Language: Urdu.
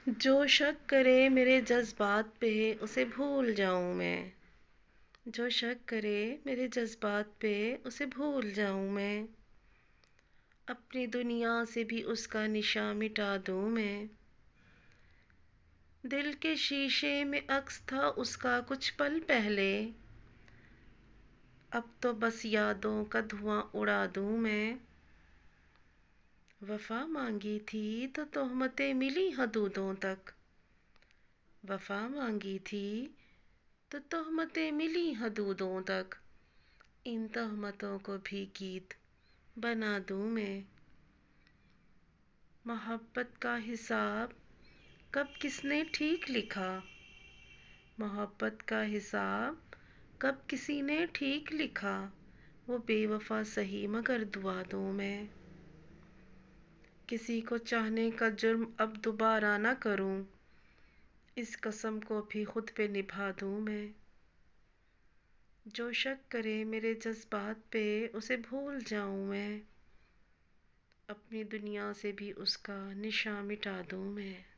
جو شک کرے میرے جذبات پہ اسے بھول جاؤں میں۔ جو شک کرے میرے جذبات پہ اسے بھول جاؤں میں۔ اپنی دنیا سے بھی اس کا نشاں مٹا دوں میں۔ دل کے شیشے میں عکس تھا اس کا کچھ پل پہلے، اب تو بس یادوں کا دھواں اڑا دوں میں۔ وفا مانگی تھی تو تہمتیں ملی حدودوں تک۔ وفا مانگی تھی تو تہمتیں ملی حدودوں تک۔ ان تہمتوں کو بھی گیت بنا دوں میں۔ محبت کا حساب کب کس نے ٹھیک لکھا؟ محبت کا حساب کب کسی نے ٹھیک لکھا؟ وہ بے وفا سہی مگر دعا دوں میں۔ کسی کو چاہنے کا جرم اب دوبارہ نہ کروں، اس قسم کو بھی خود پہ نبھا دوں میں۔ جو شک کرے میرے جذبات پہ اسے بھول جاؤں میں۔ اپنی دنیا سے بھی اس کا نشاں مٹا دوں میں۔